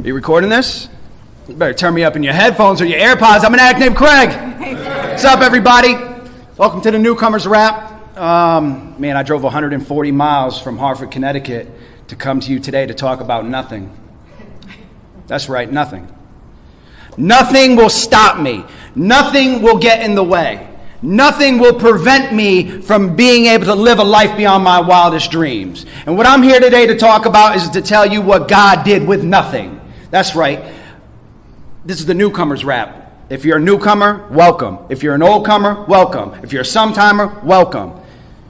Are you recording this? You better turn me up in your headphones or your AirPods. I'm an addict named Craig. What's up, everybody? Welcome to the Newcomer's Rap. Man, I drove 140 miles from Hartford, Connecticut to come to you today to talk about nothing. That's right, nothing. Nothing will stop me. Nothing will get in the way. Nothing will prevent me from being able to live a life beyond my wildest dreams. And what I'm here today to talk about is to tell you what God did with nothing. That's right. This is the Newcomer's Rap. If you're a newcomer, welcome. If you're an old comer, welcome. If you're a sometime-timer, welcome.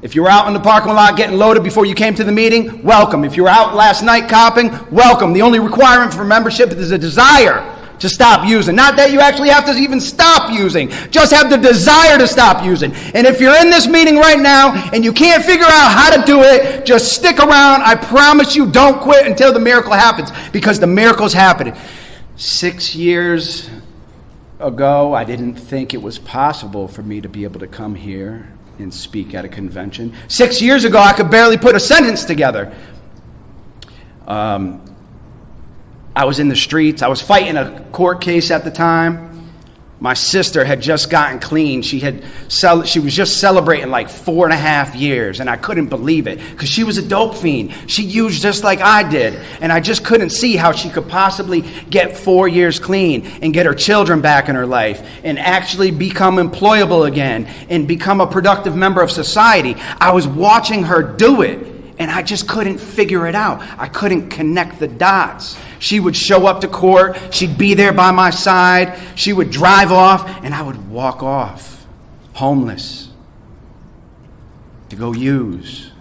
If you were out in the parking lot getting loaded before you came to the meeting, welcome. If you were out last night copping, welcome. The only requirement for membership is a desire to stop using. Not that you actually have to even stop using. Just have the desire to stop using. And if you're in this meeting right now and you can't figure out how to do it, just stick around. I promise you, don't quit until the miracle happens, because the miracle's happening. 6 years ago, I didn't think it was possible for me to be able to come here and speak at a convention. 6 years ago, I could barely put a sentence together. I was in the streets. I was fighting a court case at the time. My sister had just gotten clean. She was just celebrating like 4.5 years, and I couldn't believe it because she was a dope fiend. She used just like I did, and I just couldn't see how she could possibly get 4 years clean and get her children back in her life and actually become employable again and become a productive member of society. I was watching her do it, and I just couldn't figure it out. I couldn't connect the dots. She would show up to court. She'd be there by my side. She would drive off, and I would walk off, homeless, to go use.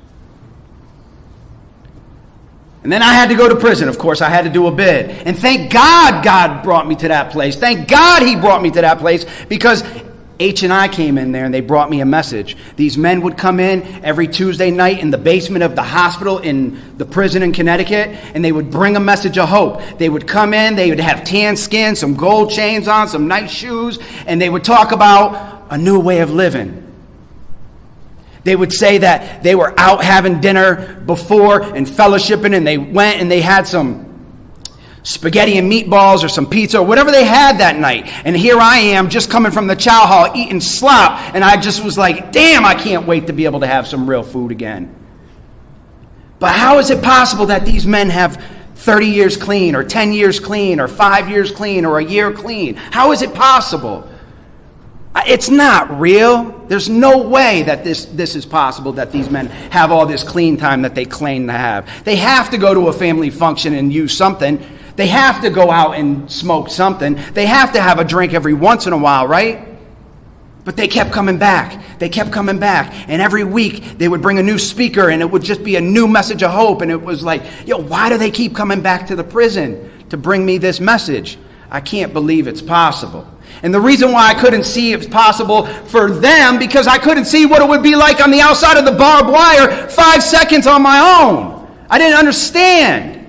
And then I had to go to prison. Of course, I had to do a bid. And thank God God brought me to that place. Thank God he brought me to that place, because H&I came in there and they brought me a message. These men would come in every Tuesday night in the basement of the hospital in the prison in Connecticut, and they would bring a message of hope. They would come in, they would have tan skin, some gold chains on, some nice shoes, and they would talk about a new way of living. They would say that they were out having dinner before and fellowshipping, and they went and they had some spaghetti and meatballs or some pizza or whatever they had that night. And here I am just coming from the chow hall eating slop, and I just was like, damn, I can't wait to be able to have some real food again. But how is it possible that these men have 30 years clean or 10 years clean or 5 years clean or a year clean? How is it possible? It's not real. There's no way that this is possible, that these men have all this clean time that they claim to have. They have to go to a family function and use something. They have to go out and smoke something. They have to have a drink every once in a while, right? But they kept coming back. They kept coming back. And every week they would bring a new speaker, and it would just be a new message of hope. And it was like, yo, why do they keep coming back to the prison to bring me this message? I can't believe it's possible. And the reason why I couldn't see it's possible for them, because I couldn't see what it would be like on the outside of the barbed wire 5 seconds on my own. I didn't understand.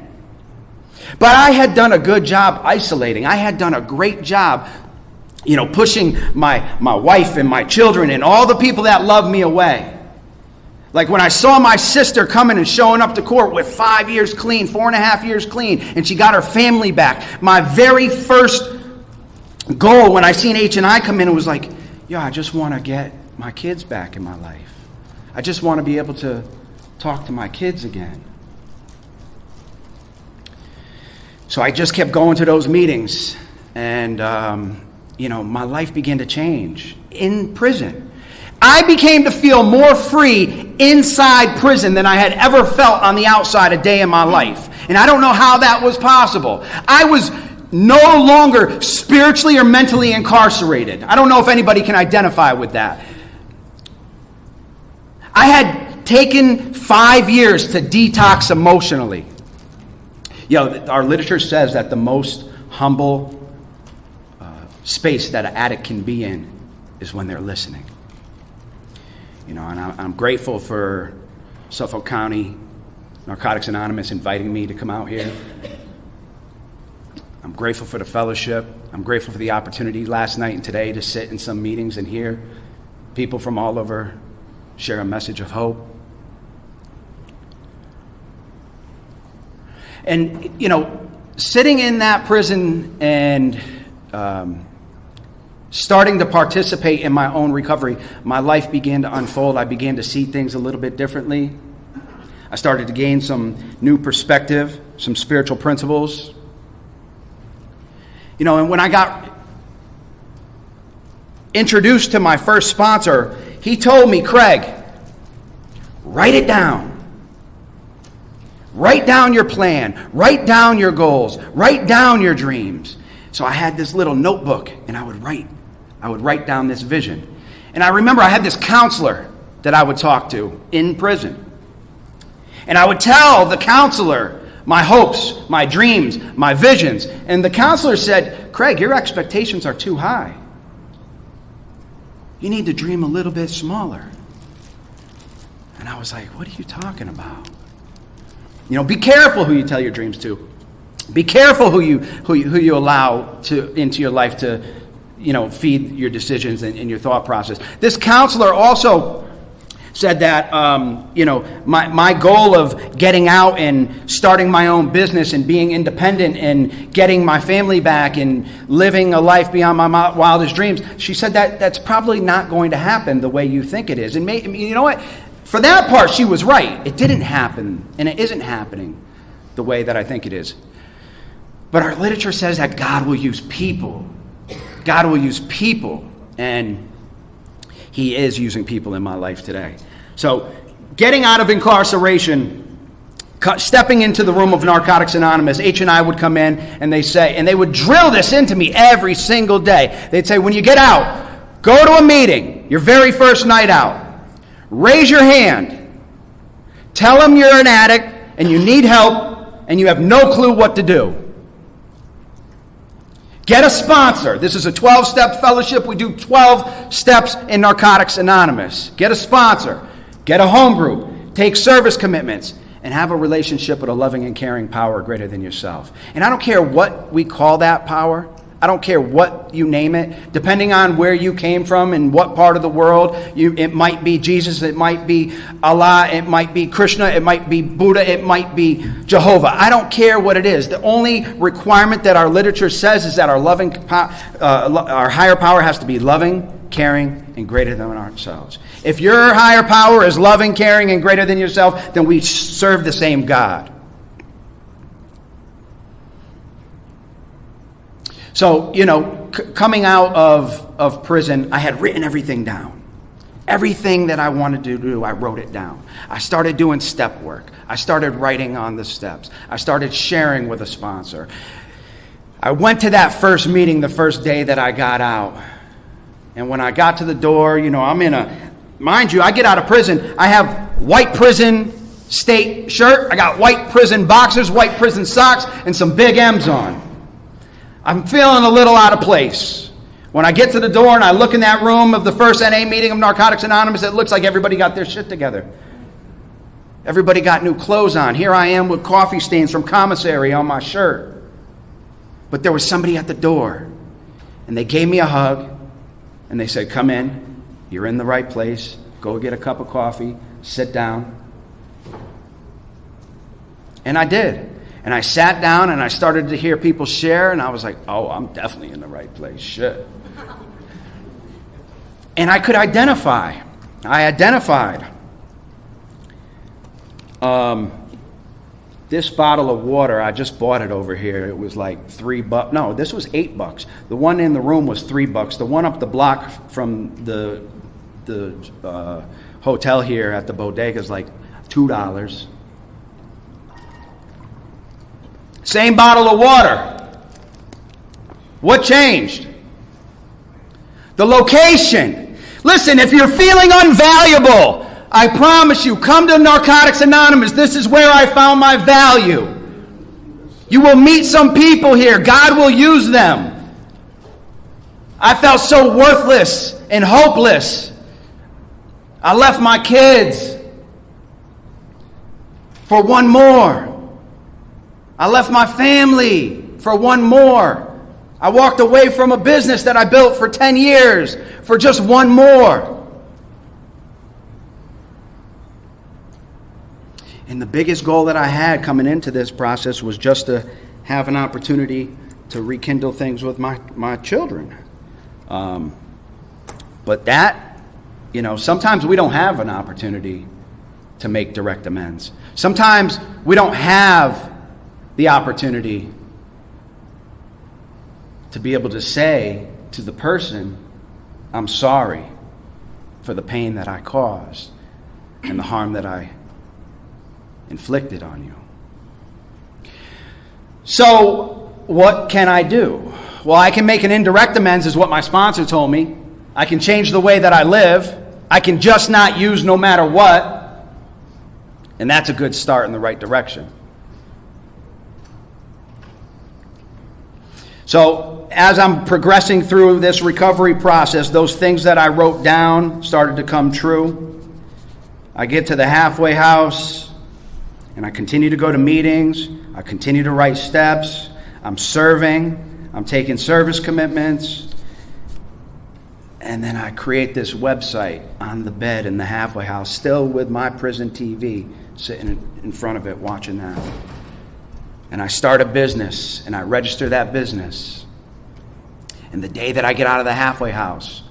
But I had done a good job isolating. I had done a great job, pushing my wife and my children and all the people that love me away. Like when I saw my sister coming and showing up to court with 5 years clean, 4.5 years clean, and she got her family back. My very first goal when I seen H&I come in, it was like, I just want to get my kids back in my life. I just want to be able to talk to my kids again. So I just kept going to those meetings, and, my life began to change in prison. I became to feel more free inside prison than I had ever felt on the outside a day in my life. And I don't know how that was possible. I was no longer spiritually or mentally incarcerated. I don't know if anybody can identify with that. I had taken 5 years to detox emotionally. Our literature says that the most humble space that an addict can be in is when they're listening. And I'm grateful for Suffolk County Narcotics Anonymous inviting me to come out here. I'm grateful for the fellowship. I'm grateful for the opportunity last night and today to sit in some meetings and hear people from all over share a message of hope. And, sitting in that prison and starting to participate in my own recovery, my life began to unfold. I began to see things a little bit differently. I started to gain some new perspective, some spiritual principles. You know, and when I got introduced to my first sponsor, he told me, Craig, write it down. Write down your plan. Write down your goals. Write down your dreams. So I had this little notebook, and I would write down this vision. And I remember I had this counselor that I would talk to in prison. And I would tell the counselor my hopes, my dreams, my visions. And the counselor said, Craig, your expectations are too high. You need to dream a little bit smaller. And I was like, what are you talking about? You know, be careful who you tell your dreams to. Be careful who you allow into your life to, you know, feed your decisions and your thought process. This counselor also said that, you know, my goal of getting out and starting my own business and being independent and getting my family back and living a life beyond my wildest dreams, she said that that's probably not going to happen the way you think it is. And you know what? For that part, she was right. It didn't happen, and it isn't happening the way that I think it is. But our literature says that God will use people. God will use people, and He is using people in my life today. So, getting out of incarceration, stepping into the room of Narcotics Anonymous, H&I would come in, and they would drill this into me every single day. They'd say, when you get out, go to a meeting, your very first night out. Raise your hand. Tell them you're an addict and you need help and you have no clue what to do. Get a sponsor. This is a 12-step fellowship. We do 12 steps in Narcotics Anonymous. Get a sponsor. Get a home group. Take service commitments. And have a relationship with a loving and caring power greater than yourself. And I don't care what we call that power. I don't care what you name it. Depending on where you came from and what part of the world, it might be Jesus, it might be Allah, it might be Krishna, it might be Buddha, it might be Jehovah. I don't care what it is. The only requirement that our literature says is that our higher power has to be loving, caring, and greater than ourselves. If your higher power is loving, caring, and greater than yourself, then we serve the same God. So, you know, coming out of prison, I had written everything down. Everything that I wanted to do, I wrote it down. I started doing step work. I started writing on the steps. I started sharing with a sponsor. I went to that first meeting the first day that I got out. And when I got to the door, you know, mind you, I get out of prison. I have white prison state shirt. I got white prison boxers, white prison socks, and some big M's on. I'm feeling a little out of place. When I get to the door and I look in that room of the first NA meeting of Narcotics Anonymous, it looks like everybody got their shit together. Everybody got new clothes on. Here I am with coffee stains from commissary on my shirt. But there was somebody at the door, and they gave me a hug, and they said, come in, you're in the right place, go get a cup of coffee, sit down. And I did. And I sat down and I started to hear people share, and I was like, oh, I'm definitely in the right place. Shit. And I could identify. I identified this bottle of water. I just bought it over here. It was like $3. No, this was $8. The one in the room was $3. The one up the block from the hotel here at the bodega is like $2. Same bottle of water. What changed? The location. Listen, if you're feeling unvaluable, I promise you, come to Narcotics Anonymous. This is where I found my value. You will meet some people here. God will use them. I felt so worthless and hopeless. I left my kids for one more. I left my family for one more. I walked away from a business that I built for 10 years for just one more. And the biggest goal that I had coming into this process was just to have an opportunity to rekindle things with my children. But that, sometimes we don't have an opportunity to make direct amends. Sometimes we don't have the opportunity to be able to say to the person, I'm sorry for the pain that I caused and the harm that I inflicted on you. So, what can I do? Well, I can make an indirect amends, is what my sponsor told me. I can change the way that I live. I can just not use no matter what. And that's a good start in the right direction. So, as I'm progressing through this recovery process, those things that I wrote down started to come true. I get to the halfway house, and I continue to go to meetings. I continue to write steps. I'm serving. I'm taking service commitments. And then I create this website on the bed in the halfway house, still with my prison TV, sitting in front of it watching that. And I start a business, and I register that business. And the day that I get out of the halfway house,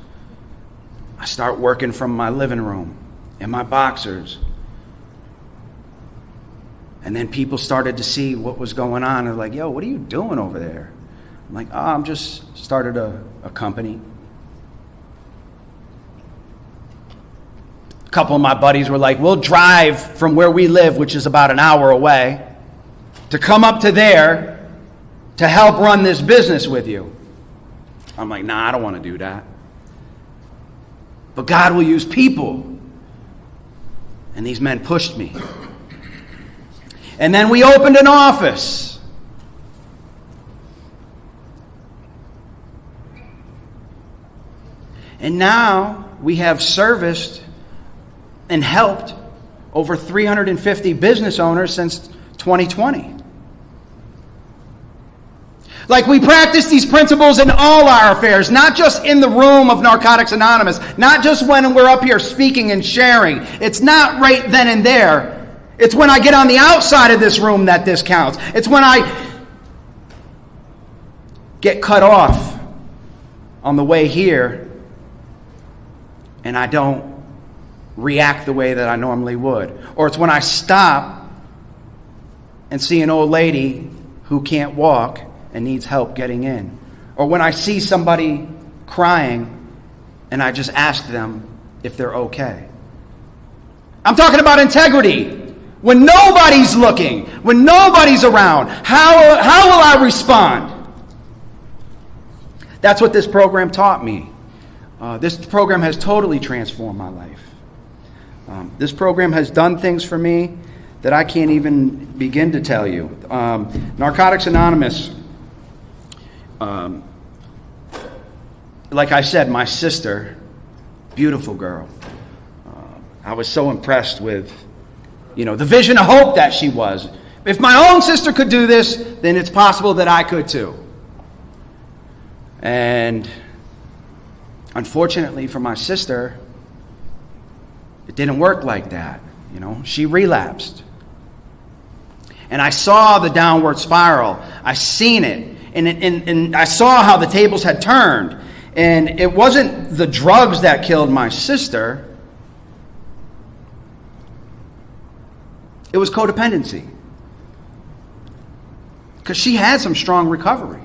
I start working from my living room in my boxers. And then people started to see what was going on. They're like, yo, what are you doing over there? I'm like, I'm just started a company. A couple of my buddies were like, we'll drive from where we live, which is about an hour away, to come up to there to help run this business with you. I'm like, nah, I don't want to do that. But God will use people. And these men pushed me. And then we opened an office. And now we have serviced and helped over 350 business owners since 2020. Like, we practice these principles in all our affairs, not just in the room of Narcotics Anonymous, not just when we're up here speaking and sharing. It's not right then and there. It's when I get on the outside of this room that this counts. It's when I get cut off on the way here and I don't react the way that I normally would. Or it's when I stop and see an old lady who can't walk and needs help getting in. Or when I see somebody crying and I just ask them if they're okay. I'm talking about integrity. When nobody's looking, when nobody's around, how will I respond? That's what this program taught me. This program has totally transformed my life. This program has done things for me that I can't even begin to tell you. Narcotics Anonymous, like I said, my sister, beautiful girl. I was so impressed with, the vision of hope that she was. If my own sister could do this, then it's possible that I could too. And unfortunately for my sister, it didn't work like that. She relapsed. And I saw the downward spiral. I seen it. And I saw how the tables had turned. And it wasn't the drugs that killed my sister. It was codependency. Because she had some strong recovery.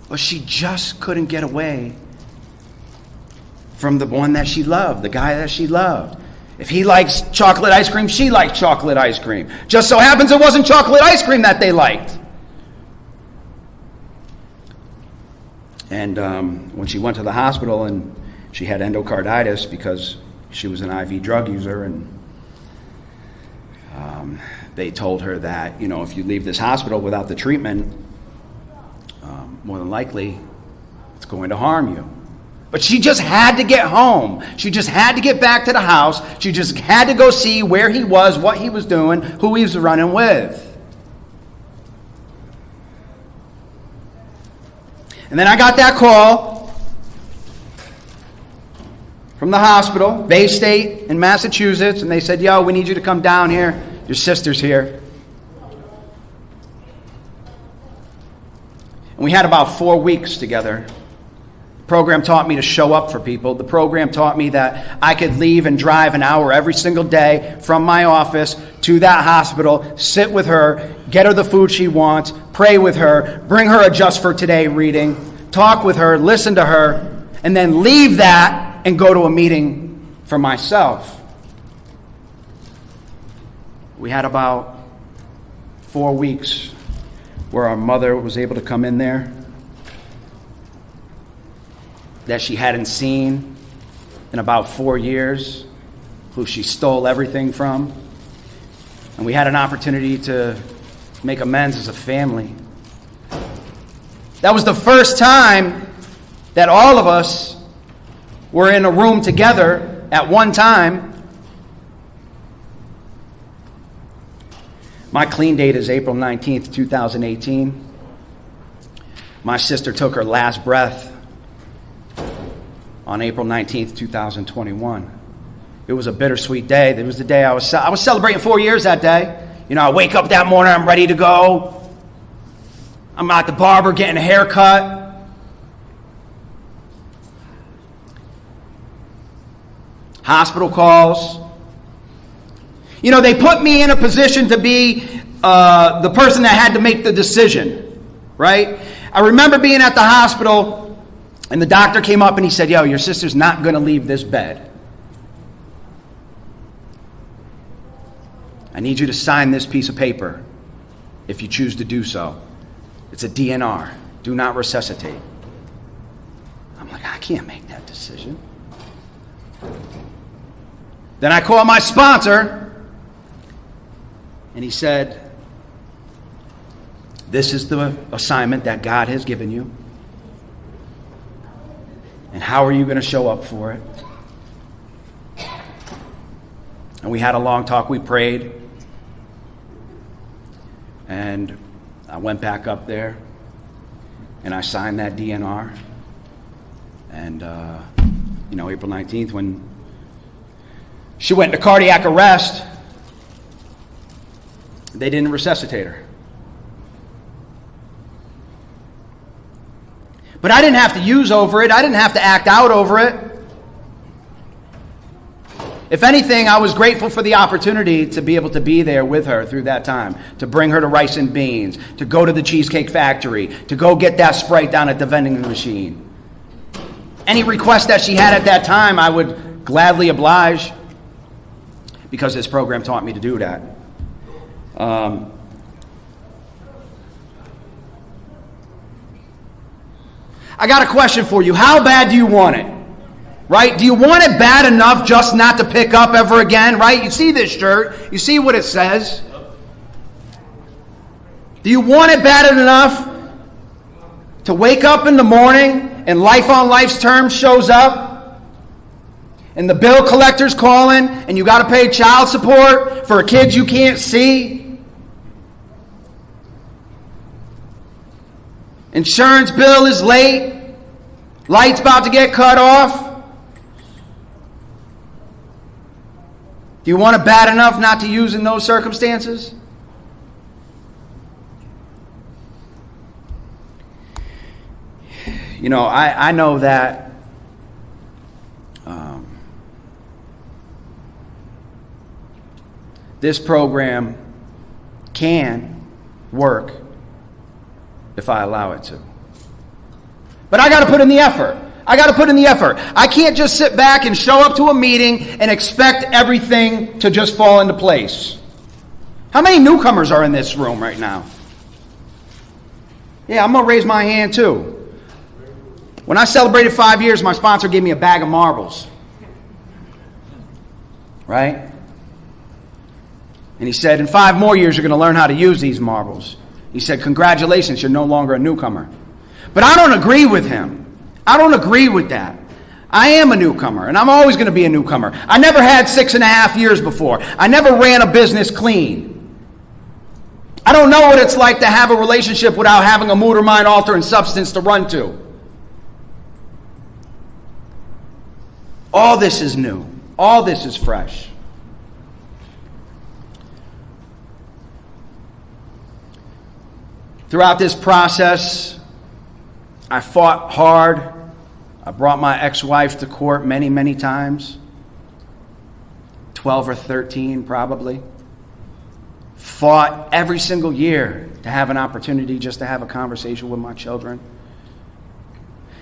But she just couldn't get away from the one that she loved, the guy that she loved. If he likes chocolate ice cream, she likes chocolate ice cream. Just so happens it wasn't chocolate ice cream that they liked. And when she went to the hospital and she had endocarditis because she was an IV drug user, and they told her that, if you leave this hospital without the treatment, more than likely it's going to harm you. But she just had to get home. She just had to get back to the house. She just had to go see where he was, what he was doing, who he was running with. And then I got that call from the hospital, Bay State in Massachusetts, and they said, yo, we need you to come down here. Your sister's here. And we had about 4 weeks together. The program taught me to show up for people. The program taught me that I could leave and drive an hour every single day from my office to that hospital, sit with her, get her the food she wants, pray with her, bring her a Just for Today reading, talk with her, listen to her, and then leave that and go to a meeting for myself. We had about 4 weeks where our mother was able to come in there that she hadn't seen in about 4 years, who she stole everything from. And we had an opportunity to make amends as a family. That was the first time that all of us were in a room together at one time. My clean date is April 19th, 2018. My sister took her last breath on April 19th, 2021. It was a bittersweet day. It was the day I was celebrating 4 years that day. You know, I wake up that morning, I'm ready to go. I'm at the barber getting a haircut. Hospital calls. You know, they put me in a position to be the person that had to make the decision, right? I remember being at the hospital, and the doctor came up and he said, "Yo, your sister's not going to leave this bed. I need you to sign this piece of paper if you choose to do so. It's a DNR. Do not resuscitate." I'm like, I can't make that decision. Then I called my sponsor, and he said, "This is the assignment that God has given you. And how are you going to show up for it?" And we had a long talk. We prayed. And I went back up there, and I signed that DNR. And, April 19th, when she went into cardiac arrest, they didn't resuscitate her. But I didn't have to use over it. I didn't have to act out over it. If anything, I was grateful for the opportunity to be able to be there with her through that time, to bring her to Rice and Beans, to go to the Cheesecake Factory, to go get that Sprite down at the vending machine. Any request that she had at that time, I would gladly oblige, because this program taught me to do that. I got a question for you. How bad do you want it? Right? Do you want it bad enough just not to pick up ever again? Right? You see this shirt. You see what it says. Do you want it bad enough to wake up in the morning and Life on Life's terms shows up and the bill collector's calling and you got to pay child support for a kid you can't see? Insurance bill is late. Light's about to get cut off. Do you want it bad enough not to use in those circumstances? You know, I know that this program can work if I allow it to. But I got to put in the effort. I can't just sit back and show up to a meeting and expect everything to just fall into place. How many newcomers are in this room right now? Yeah, I'm going to raise my hand too. When I celebrated 5 years, my sponsor gave me a bag of marbles. Right? And he said, in 5 more years, you're going to learn how to use these marbles. He said, congratulations, you're no longer a newcomer. But I don't agree with him. I don't agree with that. I am a newcomer, and I'm always going to be a newcomer. I never had 6.5 years before. I never ran a business clean. I don't know what it's like to have a relationship without having a mood or mind altering substance to run to. All this is new. All this is fresh. Throughout this process, I fought hard. I brought my ex-wife to court many, many times. 12 or 13 probably. Fought every single year to have an opportunity just to have a conversation with my children.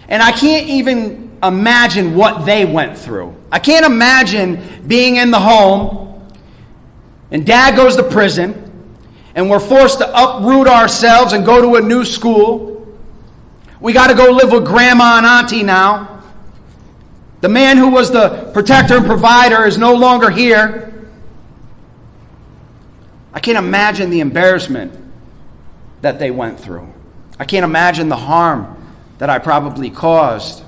And I can't even imagine what they went through. I can't imagine being in the home and Dad goes to prison and we're forced to uproot ourselves and go to a new school. We got to go live with Grandma and Auntie now. The man who was the protector and provider is no longer here. I can't imagine the embarrassment that they went through. I can't imagine the harm that I probably caused.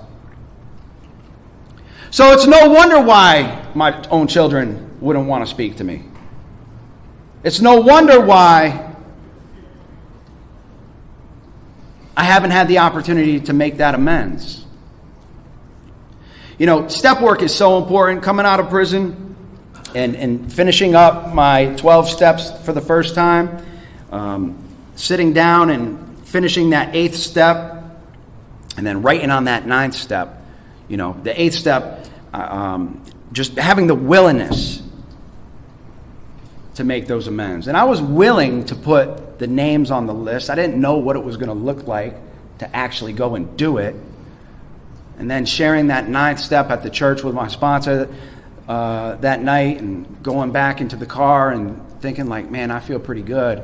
So it's no wonder why my own children wouldn't want to speak to me. It's no wonder why I haven't had the opportunity to make that amends. You know, step work is so important. Coming out of prison and finishing up my 12 steps for the first time, sitting down and finishing that 8th step, and then writing on that 9th step. You know, the 8th step, just having the willingness to make those amends. And I was willing to put the names on the list. I didn't know what it was going to look like to actually go and do it. And then sharing that 9th step at the church with my sponsor that night and going back into the car and thinking like, man, I feel pretty good.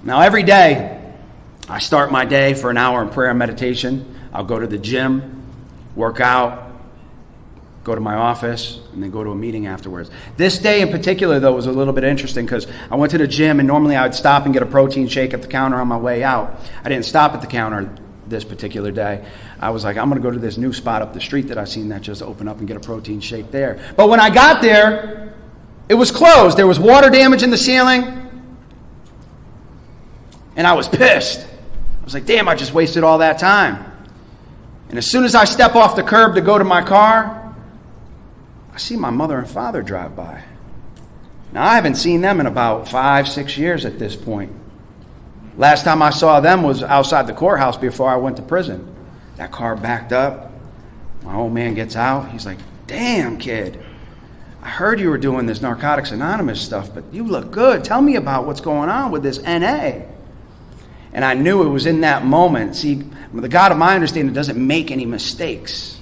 Now every day I start my day for an hour in prayer and meditation. I'll go to the gym, work out, go to my office, and then go to a meeting afterwards. This day in particular, though, was a little bit interesting because I went to the gym, and normally I would stop and get a protein shake at the counter on my way out. I didn't stop at the counter this particular day. I was like, I'm going to go to this new spot up the street that I seen that just opened up and get a protein shake there. But when I got there, it was closed. There was water damage in the ceiling, and I was pissed. I was like, damn, I just wasted all that time. And as soon as I step off the curb to go to my car, I see my mother and father drive by. Now, I haven't seen them in about 5-6 years at this point. Last time I saw them was outside the courthouse before I went to prison. That car backed up. My old man gets out. He's like, damn, kid. I heard you were doing this Narcotics Anonymous stuff, but you look good. Tell me about what's going on with this NA. And I knew it was in that moment. See, the God of my understanding doesn't make any mistakes.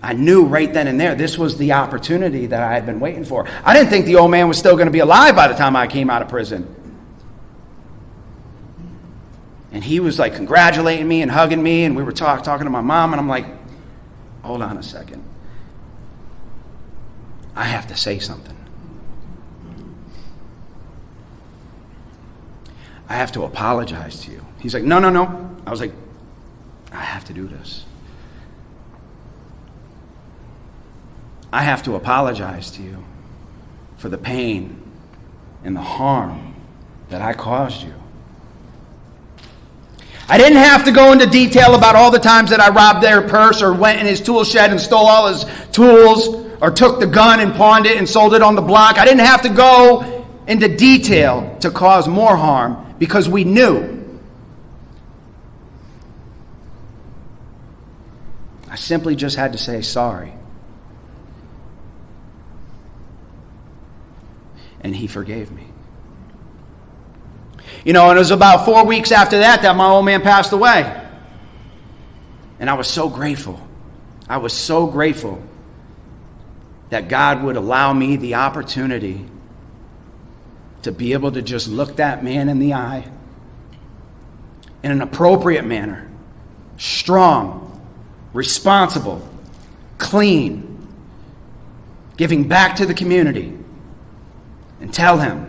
I knew right then and there this was the opportunity that I had been waiting for. I didn't think the old man was still going to be alive by the time I came out of prison. And he was like congratulating me and hugging me, and we were talking to my mom, and I'm like, hold on a second. I have to say something. I have to apologize to you. He's like, no. I was like, I have to do this. I have to apologize to you for the pain and the harm that I caused you. I didn't have to go into detail about all the times that I robbed their purse or went in his tool shed and stole all his tools or took the gun and pawned it and sold it on the block. I didn't have to go into detail to cause more harm because we knew. I simply just had to say sorry. And he forgave me. You know, and it was about 4 weeks after that my old man passed away. And I was so grateful. I was so grateful that God would allow me the opportunity to be able to just look that man in the eye in an appropriate manner, strong, responsible, clean, giving back to the community, and tell him,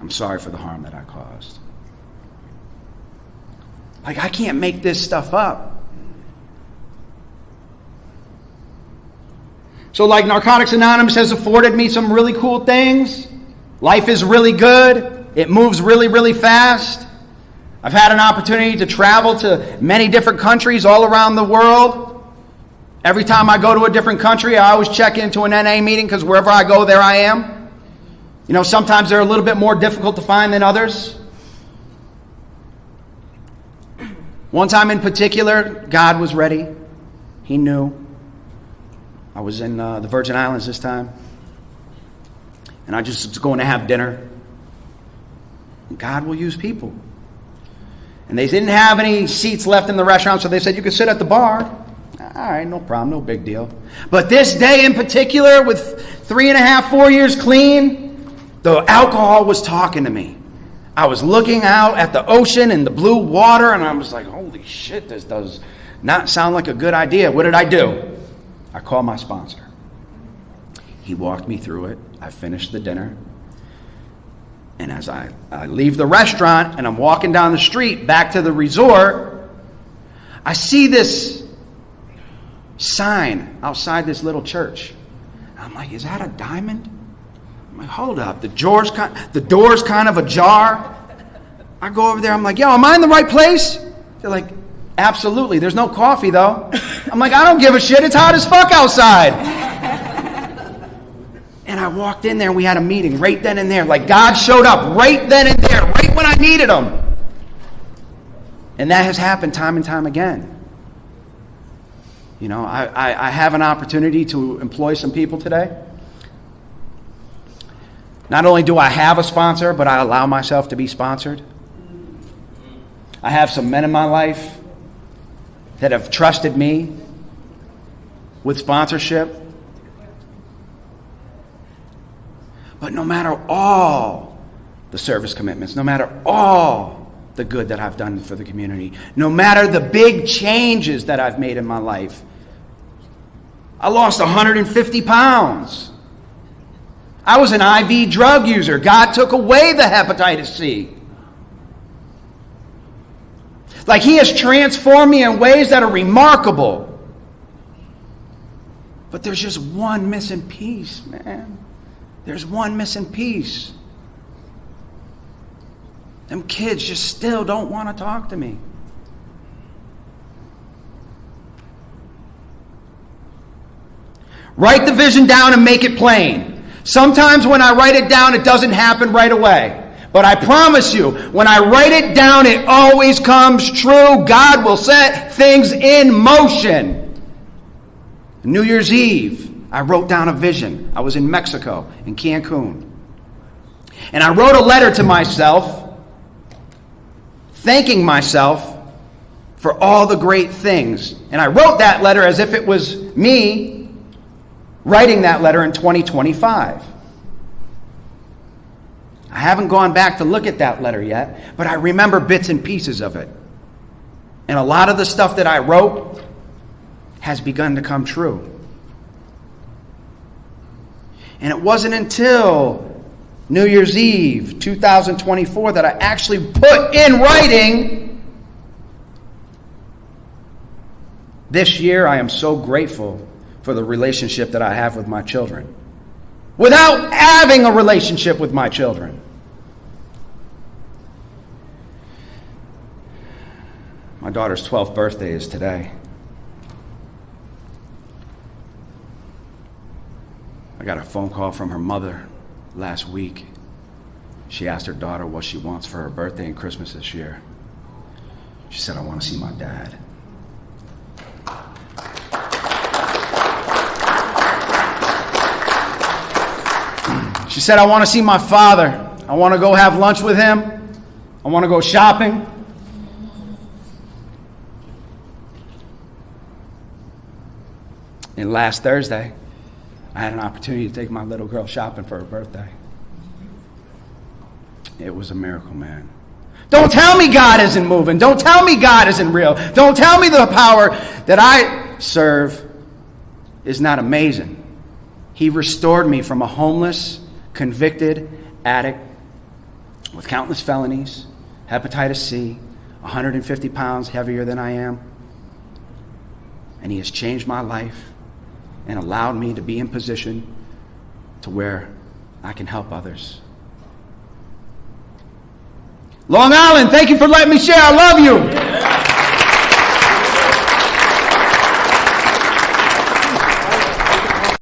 I'm sorry for the harm that I caused. Like, I can't make this stuff up. So, like, Narcotics Anonymous has afforded me some really cool things. Life is really good. It moves really, really fast. I've had an opportunity to travel to many different countries all around the world. Every time I go to a different country, I always check into an NA meeting because wherever I go, there I am. You know, sometimes they're a little bit more difficult to find than others. One time in particular, God was ready. He knew. I was in the Virgin Islands this time. And I just was going to have dinner. God will use people. And they didn't have any seats left in the restaurant, so they said, you could sit at the bar. All right, no problem, no big deal. But this day in particular, with 3.5, 4 years clean, the alcohol was talking to me. I was looking out at the ocean and the blue water, and I was like, holy shit, this does not sound like a good idea. What did I do? I called my sponsor. He walked me through it. I finished the dinner. And as I leave the restaurant and I'm walking down the street back to the resort, I see this sign outside this little church. I'm like, is that a diamond? I'm like, hold up. The door's kind of ajar. I go over there. I'm like, yo, am I in the right place? They're like, absolutely. There's no coffee, though. I'm like, I don't give a shit. It's hot as fuck outside. And I walked in there and we had a meeting right then and there. Like God showed up right then and there, right when I needed him. And that has happened time and time again. You know, I have an opportunity to employ some people today. Not only do I have a sponsor, but I allow myself to be sponsored. I have some men in my life that have trusted me with sponsorship. But no matter all the service commitments, no matter all the good that I've done for the community, no matter the big changes that I've made in my life, I lost 150 pounds. I was an IV drug user. God took away the hepatitis C. Like He has transformed me in ways that are remarkable. But there's just one missing piece, man. There's one missing piece. Them kids just still don't want to talk to me. Write the vision down and make it plain. Sometimes when I write it down, it doesn't happen right away. But I promise you, when I write it down, it always comes true. God will set things in motion. New Year's Eve, I wrote down a vision. I was in Mexico, in Cancun. And I wrote a letter to myself, thanking myself for all the great things. And I wrote that letter as if it was me writing that letter in 2025. I haven't gone back to look at that letter yet, but I remember bits and pieces of it. And a lot of the stuff that I wrote has begun to come true. And it wasn't until New Year's Eve 2024 that I actually put in writing, this year I am so grateful for the relationship that I have with my children, without having a relationship with my children. My daughter's 12th birthday is today. I got a phone call from her mother last week. She asked her daughter what she wants for her birthday and Christmas this year. She said, I want to see my dad. She said, I want to see my father. I want to go have lunch with him. I want to go shopping. And last Thursday, I had an opportunity to take my little girl shopping for her birthday. It was a miracle, man. Don't tell me God isn't moving. Don't tell me God isn't real. Don't tell me the power that I serve is not amazing. He restored me from a homeless, convicted addict with countless felonies, hepatitis C, 150 pounds heavier than I am. And He has changed my life and allowed me to be in position to where I can help others. Long Island, thank you for letting me share. I love you.